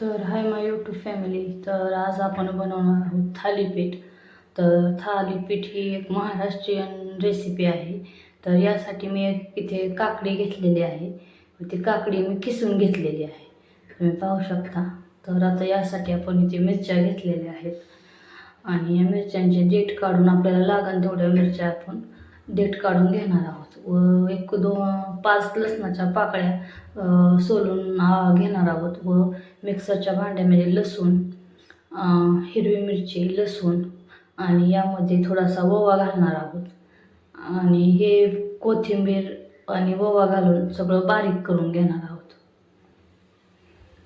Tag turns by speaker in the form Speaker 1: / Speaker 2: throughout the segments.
Speaker 1: तर hi my YouTube family. तर आज आपण बनवणार आहोत थालीपीठ. तर थालीपीठ ही एक महाराष्ट्रीयन रेसिपी आहे. तर यासाठी मी इथे काकडी घेतलेली आहे. ती काकडी मी किसून घेतलेली आहे, तुम्ही पाहू शकता. तर आता यासाठी आपण इथे मिरच्या घेतलेल्या आहेत आणि या मिरच्यांचे देठ काढून आपल्याला लागण तेवढ्या मिरच्या आपण देठ काढून घेणार आहोत व 5 लसणाच्या पाकळ्या सोलून घेणार आहोत व मिक्सरच्या भांड्यामध्ये लसूण, हिरवी मिरची, लसूण आणि यामध्ये थोडासा ओवा घालणार आहोत आणि हे कोथिंबीर आणि ओवा घालून सगळं बारीक करून घेणार आहोत.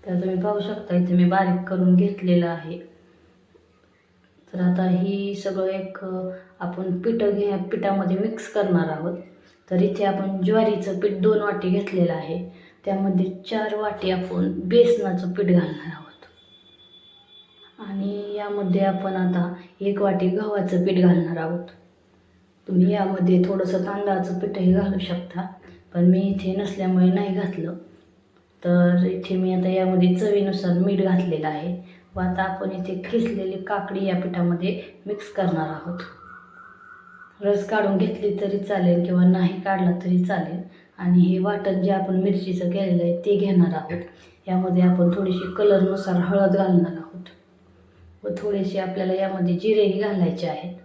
Speaker 1: तर तुम्ही पाहू शकता इथे मी बारीक करून घेतलेलं आहे. तर आता ही सगळं आपण पिठामध्ये मिक्स करणार आहोत. तर इथे आपण ज्वारीचं पीठ 2 वाटी घेतलेलं आहे, त्यामध्ये 4 वाटी आपण बेसनाचं पीठ घालणार आहोत आणि यामध्ये आपण आता 1 वाटी गव्हाचं पीठ घालणार आहोत. तुम्ही यामध्ये थोडंसं तांदळाचं पीठही घालू शकता, पण मी इथे नसल्यामुळे नाही घातलं. तर इथे मी आता यामध्ये चवीनुसार मीठ घातलेलं आहे व आता आपण इथे किसलेली काकडी या पिठामध्ये मिक्स करणार आहोत. रस काढून घेतली तरी चालेल किंवा नाही काढला तरी चालेल. आणि हे वाटण जे आपण मिरचीचं केलेलं आहे ते घेणार आहोत. यामध्ये आपण थोडीशी कलरनुसार हळद घालणार आहोत व थोडेसे आपल्याला यामध्ये जिरेही घालायचे आहेत.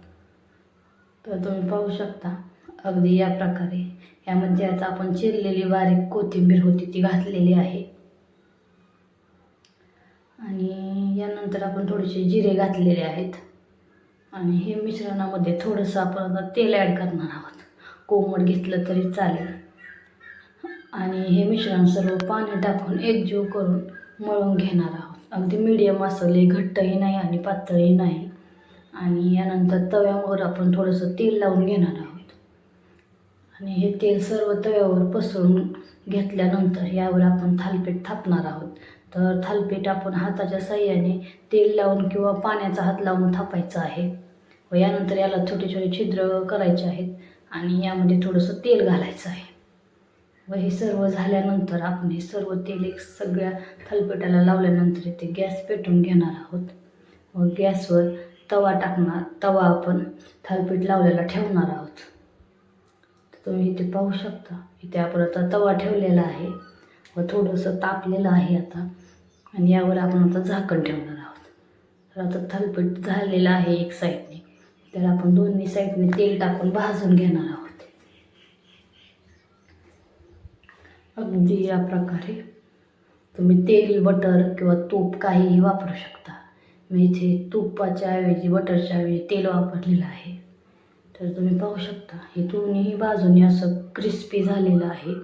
Speaker 1: तर तुम्ही पाहू शकता अगदी या प्रकारे. यामध्ये आता आपण चिरलेली बारीक कोथिंबीर होती ती घातलेली आहे आणि यानंतर आपण थोडेसे जिरे घातलेले आहेत आणि हे मिश्रणामध्ये थोडंसं आपण आता तेल ॲड करणार आहोत. कोमट घेतलं तरी चालेल आणि हे मिश्रण सर्व पाणी टाकून एकजीव करून मळून घेणार आहोत. अगदी मीडियम असं, लई घट्टही नाही आणि पातळही नाही. आणि यानंतर तव्यावर आपण थोडंसं तेल लावून घेणार आहोत आणि हे तेल सर्व तव्यावर पसरून घेतल्यानंतर यावर आपण थालीपीठ थापणार आहोत. तर थालीपीठ आपण हाताच्या साहाय्याने तेल लावून किंवा पाण्याचा हात लावून थापायचं आहे व यानंतर याला छोटे छोटे छिद्र करायचे आहेत आणि यामध्ये थोडंसं तेल घालायचं आहे व हे सर्व झाल्यानंतर आपण हे सर्व तेल सगळ्या थालीपीठाला लावल्यानंतर इथे गॅस पेटवून घेणार आहोत व गॅसवर तवा आपण थालीपीठ लावलेला ठेवणार आहोत. तुम्ही इथे पाहू शकता इथे आपण आता तवा ठेवलेला आहे व थोडंसं तापलेलं आहे आता आणि यावर आपण आता झाकण ठेवणार आहोत. तर आता थालीपीठ झालेलं आहे एक साईडने, तर आपण दोन्ही साईडने तेल टाकून भाजून घेणार आहोत. अगदी या प्रकारे तुम्ही तेल, बटर किंवा तूप काहीही वापरू शकता. मी इथे तुपाच्या ऐवजी बटरच्या ऐवजी तेल वापरलेलं आहे. तर तुम्ही पाहू शकता हे दोन्ही बाजूने असं क्रिस्पी झालेलं आहे,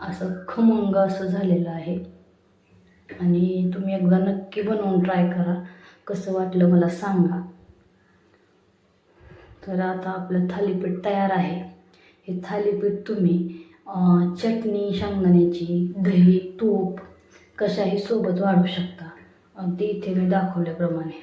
Speaker 1: असं खमंग असं झालेलं आहे आणि तुम्ही एकदा नक्की बनवून ट्राय करा. कसं वाटलं मला सांगा. तर आता आपलं थालीपीठ तयार आहे. हे थालीपीठ तुम्ही चटणी, शेंगदाण्याची, दही, तूप कशाही सोबत वाढू शकता, अगदी इथे मी दाखवल्याप्रमाणे.